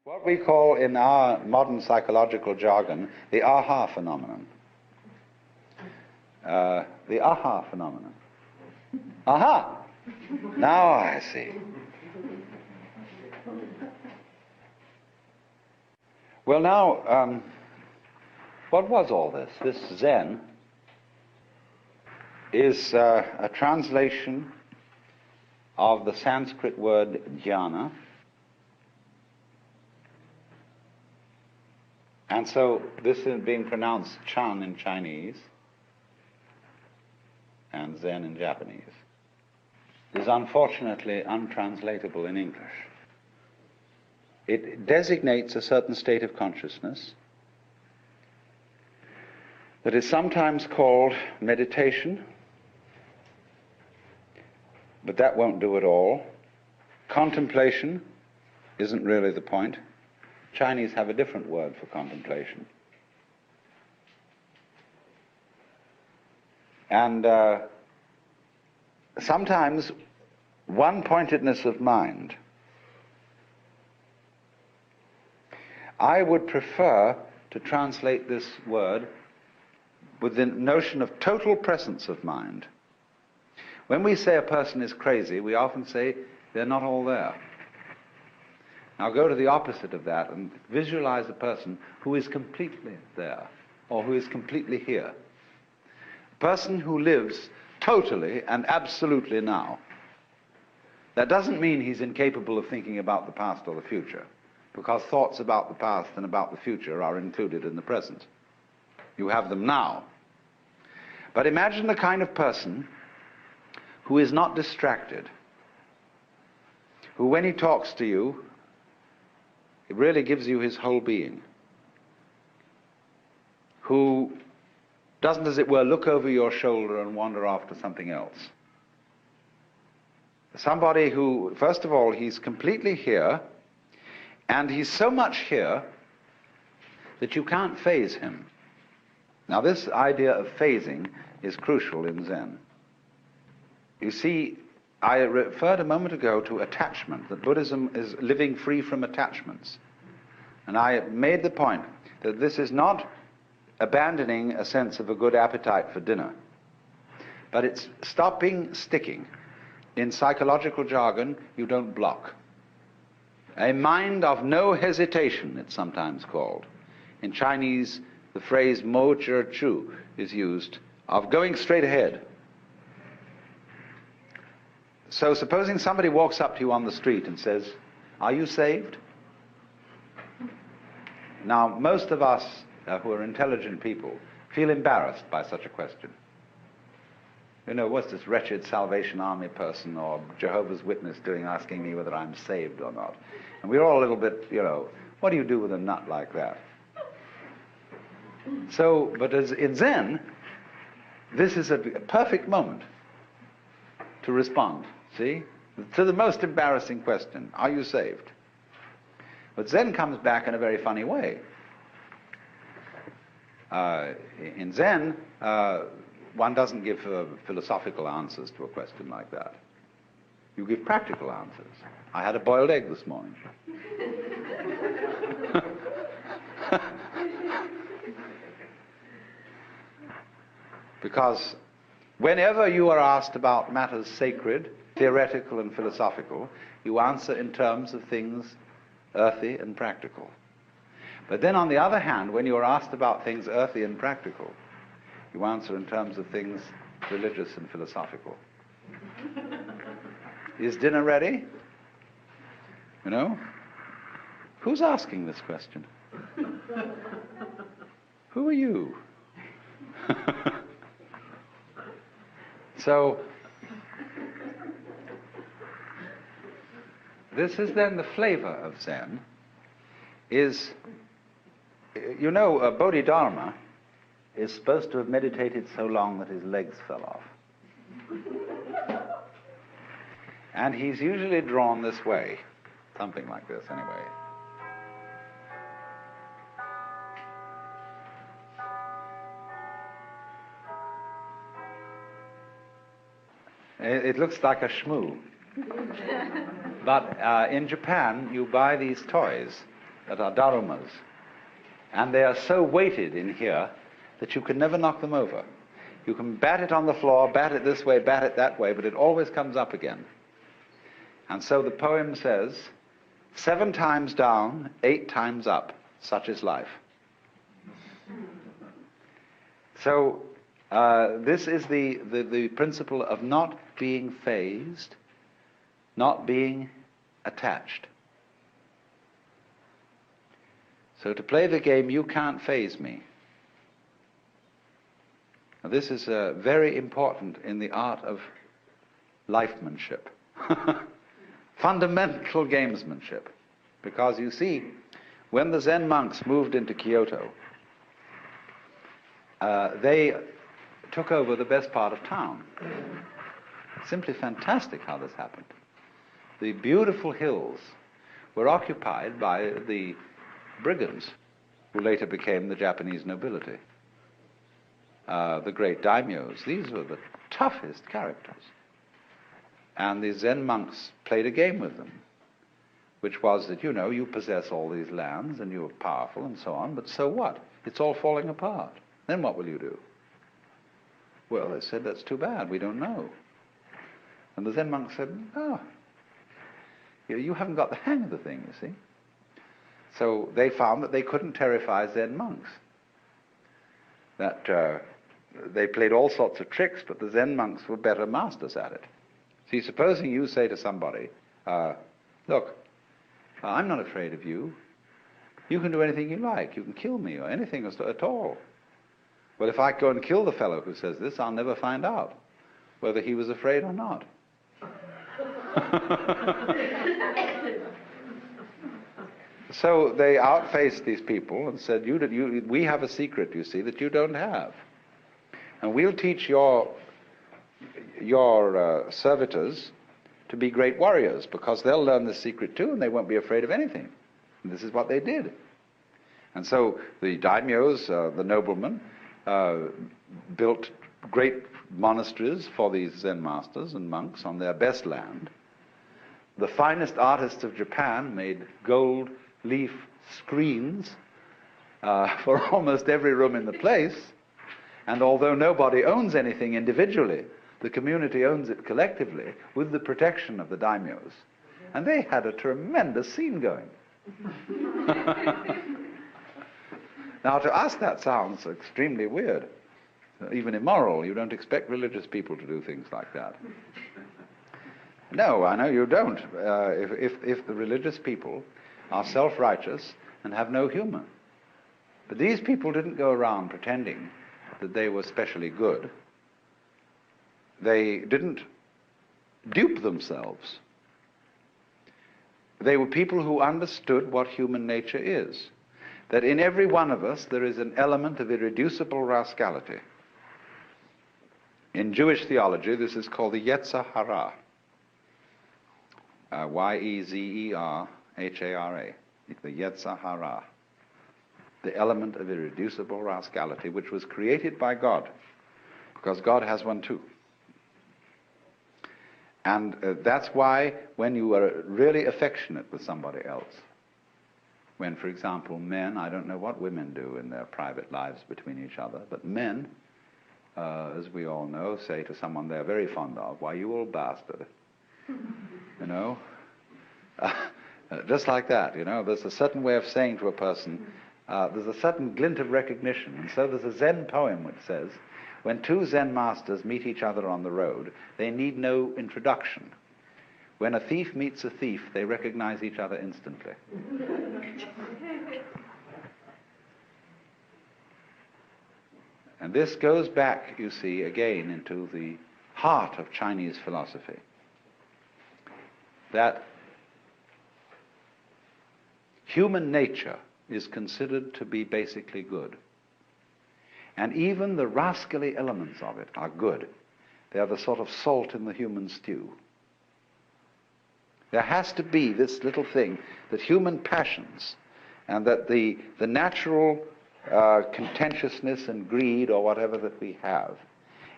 What we call in our modern psychological jargon the aha phenomenon. The aha phenomenon. Aha! Now I see. Well, now, what was all this? This Zen is a translation of the Sanskrit word jhana. And so this is being pronounced Chan in Chinese and Zen in Japanese. Is unfortunately untranslatable in English. It designates a certain state of consciousness that is sometimes called meditation, but that won't do it all. Contemplation isn't really the point. Chinese have a different word for contemplation. And sometimes one-pointedness of mind. I would prefer to translate this word with the notion of total presence of mind. When we say a person is crazy, we often say they're not all there. Now go to the opposite of that and visualize a person who is completely there, or who is completely here. A person who lives totally and absolutely now. That doesn't mean he's incapable of thinking about the past or the future, because thoughts about the past and about the future are included in the present. You have them now. But imagine the kind of person who is not distracted, who when he talks to you, it really gives you his whole being, who doesn't, as it were, look over your shoulder and wander off to something else. Somebody who, first of all, he's completely here, and he's so much here that you can't phase him. Now this idea of phasing is crucial in Zen. You see, I referred a moment ago to attachment, that Buddhism is living free from attachments. And I made the point that this is not abandoning a sense of a good appetite for dinner, but it's stopping sticking. In psychological jargon, you don't block. A mind of no hesitation, it's sometimes called. In Chinese, the phrase mo zhi chu is used, of going straight ahead. So supposing somebody walks up to you on the street and says, "Are you saved?" Now, most of us who are intelligent people feel embarrassed by such a question. You know, what's this wretched Salvation Army person or Jehovah's Witness doing asking me whether I'm saved or not? And we're all a little bit, you know, what do you do with a nut like that? So, but as in Zen, this is a perfect moment to respond, see, to the most embarrassing question, are you saved? But Zen comes back in a very funny way. In Zen, one doesn't give philosophical answers to a question like that. You give practical answers. I had a boiled egg this morning. Because whenever you are asked about matters sacred, theoretical and philosophical, you answer in terms of things earthy and practical. But then on the other hand, when you are asked about things earthy and practical, you answer in terms of things religious and philosophical. Is dinner ready? You know? Who's asking this question? Who are you? So, this is then the flavor of Zen, is, you know, Bodhidharma is supposed to have meditated so long that his legs fell off. And he's usually drawn this way, something like this anyway. It looks like a shmoo. But in Japan, you buy these toys that are darumas. And they are so weighted in here that you can never knock them over. You can bat it on the floor, bat it this way, bat it that way, but it always comes up again. And so the poem says, 7 times down, 8 times up, such is life. So this is the principle of not being fazed, not being attached. So to play the game, you can't faze me. Now, this is very important in the art of lifemanship, fundamental gamesmanship. Because you see, when the Zen monks moved into Kyoto, they took over the best part of town. Simply fantastic how this happened. The beautiful hills were occupied by the brigands, who later became the Japanese nobility. The great daimyos, these were the toughest characters. And the Zen monks played a game with them, which was that, you know, you possess all these lands and you're powerful and so on, but so what? It's all falling apart. Then what will you do? Well, they said, that's too bad, we don't know. And the Zen monks said, oh, you haven't got the hang of the thing, you see. So they found that they couldn't terrify Zen monks. That they played all sorts of tricks, but the Zen monks were better masters at it. See, supposing you say to somebody, look, I'm not afraid of you. You can do anything you like. You can kill me or anything at all. Well, if I go and kill the fellow who says this, I'll never find out whether he was afraid or not. So they outfaced these people and said, we have a secret, you see, that you don't have. And we'll teach your servitors to be great warriors, because they'll learn the secret too, and they won't be afraid of anything. And this is what they did. And so the daimyos, the noblemen, built great monasteries for these Zen masters and monks on their best land. The finest artists of Japan made gold leaf screens for almost every room in the place. And although nobody owns anything individually, the community owns it collectively with the protection of the daimyos. And they had a tremendous scene going. Now, to us that sounds extremely weird, even immoral. You don't expect religious people to do things like that. No, I know you don't. If the religious people are self-righteous and have no humor. But these people didn't go around pretending that they were specially good. They didn't dupe themselves. They were people who understood what human nature is. That in every one of us there is an element of irreducible rascality. In Jewish theology, this is called the Yetzer Hara. Y-E-Z-E-R-H-A-R-A. The Yetzer Hara. The element of irreducible rascality, which was created by God, because God has one too. And that's why when you are really affectionate with somebody else, when, for example, men, I don't know what women do in their private lives between each other, but men, as we all know, say to someone they're very fond of, why, you old bastard. You know? Just like that, you know, there's a certain way of saying to a person, there's a certain glint of recognition. And so there's a Zen poem which says, when two Zen masters meet each other on the road, they need no introduction. When a thief meets a thief, they recognize each other instantly. And this goes back, you see, again into the heart of Chinese philosophy. That human nature is considered to be basically good. And even the rascally elements of it are good. They are the sort of salt in the human stew. There has to be this little thing that human passions and that the natural contentiousness and greed or whatever that we have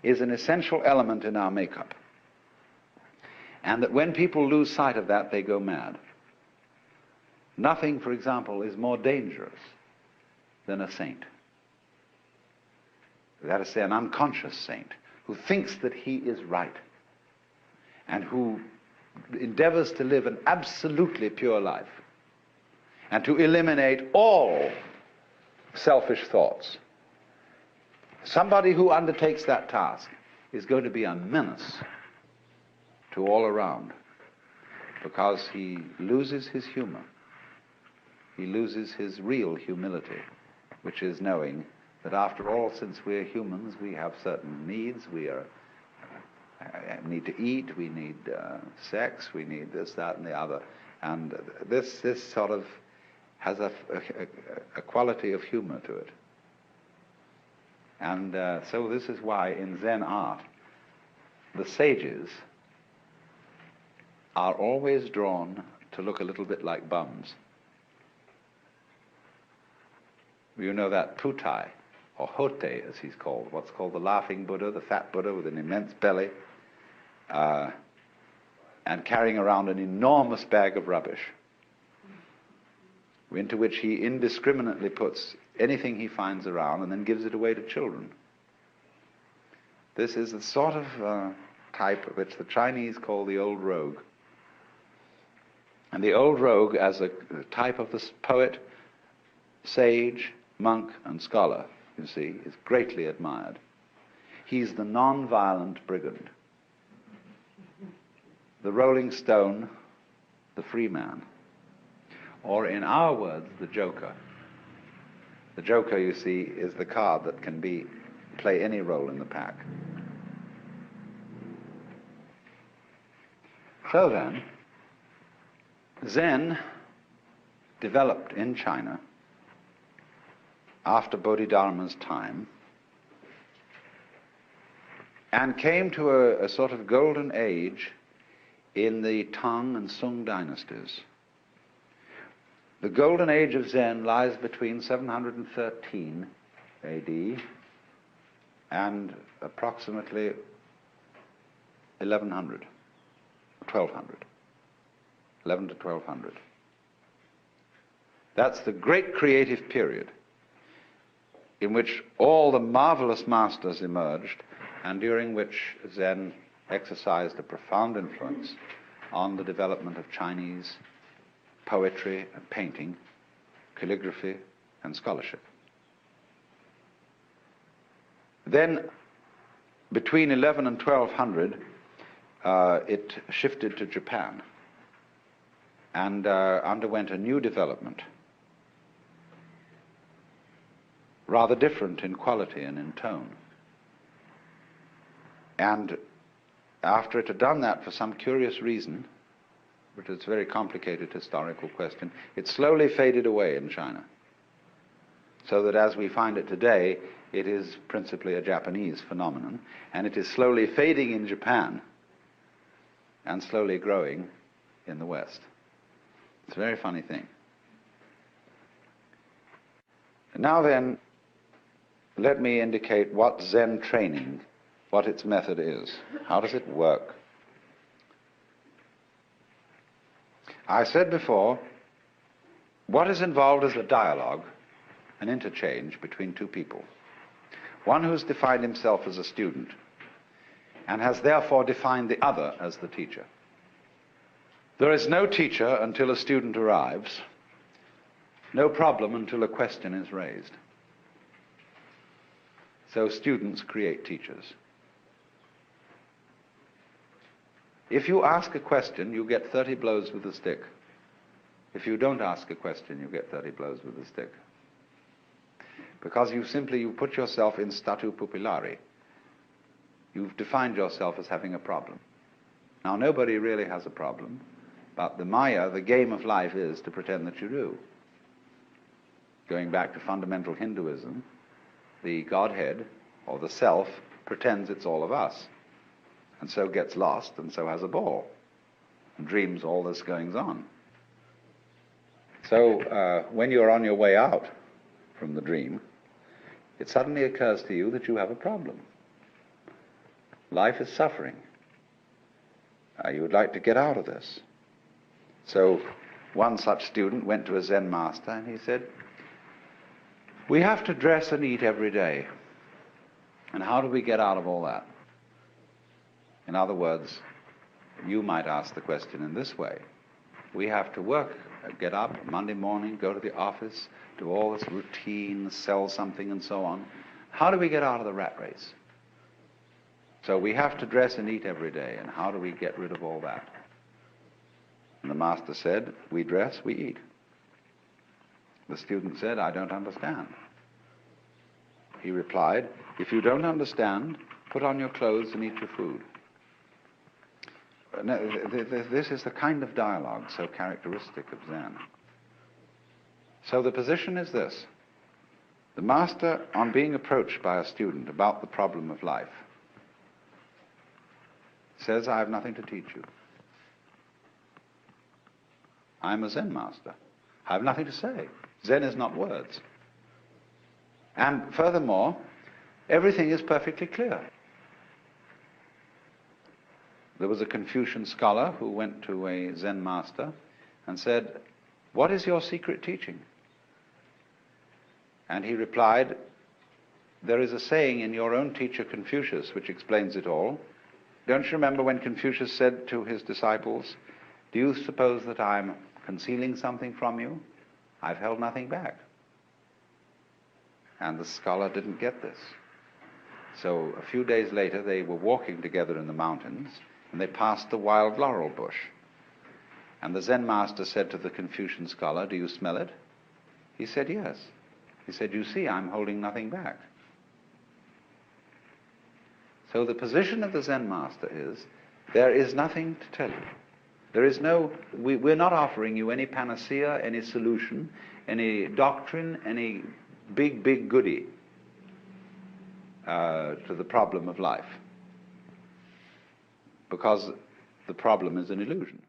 is an essential element in our makeup. And that when people lose sight of that, they go mad. Nothing, for example, is more dangerous than a saint. That is to say, an unconscious saint who thinks that he is right and who endeavors to live an absolutely pure life and to eliminate all selfish thoughts. Somebody who undertakes that task is going to be a menace to all around, because he loses his humor. He loses his real humility, which is knowing that after all, since we're humans, we have certain needs. We need to eat, we need sex, we need this, that, and the other. And this sort of has a quality of humor to it. And so this is why in Zen art, the sages are always drawn to look a little bit like bums. You know that Putai, or Hote as he's called, what's called the laughing Buddha, the fat Buddha with an immense belly, and carrying around an enormous bag of rubbish, into which he indiscriminately puts anything he finds around and then gives it away to children. This is the sort of type which the Chinese call the old rogue. And the old rogue, as a type of the poet, sage, monk, and scholar, you see, is greatly admired. He's the non-violent brigand, the rolling stone, the free man, or in our words, the joker. The joker, you see, is the card that can play any role in the pack. So then, Zen developed in China after Bodhidharma's time and came to a sort of golden age in the Tang and Sung dynasties. The golden age of Zen lies between 713 AD and approximately 1100, 1200, 11 to 1200. That's the great creative period in which all the marvelous masters emerged and during which Zen exercised a profound influence on the development of Chinese poetry and painting, calligraphy and scholarship. Then, between 11 and 1200, it shifted to Japan and underwent a new development, rather different in quality and in tone. And after it had done that for some curious reason, but it's a very complicated historical question, it slowly faded away in China. So that as we find it today, it is principally a Japanese phenomenon, and it is slowly fading in Japan and slowly growing in the West. It's a very funny thing. Now then, let me indicate what Zen training, what its method is. How does it work? I said before, what is involved is a dialogue, an interchange between two people. One who's defined himself as a student and has therefore defined the other as the teacher. There is no teacher until a student arrives, no problem until a question is raised. So students create teachers. If you ask a question, you get 30 blows with a stick. If you don't ask a question, you get 30 blows with a stick. Because you put yourself in statu pupillari. You've defined yourself as having a problem. Now, nobody really has a problem, but the Maya, the game of life, is to pretend that you do. Going back to fundamental Hinduism, the Godhead, or the Self, pretends it's all of us, and so gets lost, and so has a ball, and dreams all this goings on. So when you're on your way out from the dream, it suddenly occurs to you that you have a problem. Life is suffering. You would like to get out of this. So one such student went to a Zen master and he said, "We have to dress and eat every day. And how do we get out of all that?" In other words, you might ask the question in this way. We have to work, get up Monday morning, go to the office, do all this routine, sell something and so on. How do we get out of the rat race? So we have to dress and eat every day, and how do we get rid of all that? And the master said, "We dress, we eat." The student said, "I don't understand." He replied, "If you don't understand, put on your clothes and eat your food." Now, this is the kind of dialogue so characteristic of Zen. So the position is this. The master, on being approached by a student about the problem of life, says, "I have nothing to teach you. I'm a Zen master. I have nothing to say. Zen is not words. And furthermore, everything is perfectly clear." There was a Confucian scholar who went to a Zen master and said, "What is your secret teaching?" And he replied, "There is a saying in your own teacher Confucius which explains it all. Don't you remember when Confucius said to his disciples, 'Do you suppose that I'm concealing something from you? I've held nothing back.'" And the scholar didn't get this. So a few days later they were walking together in the mountains, and they passed the wild laurel bush. And the Zen master said to the Confucian scholar, "Do you smell it?" He said, "Yes." He said, "You see, I'm holding nothing back." So the position of the Zen master is, there is nothing to tell you. There is we're not offering you any panacea, any solution, any doctrine, any big goodie to the problem of life. Because the problem is an illusion.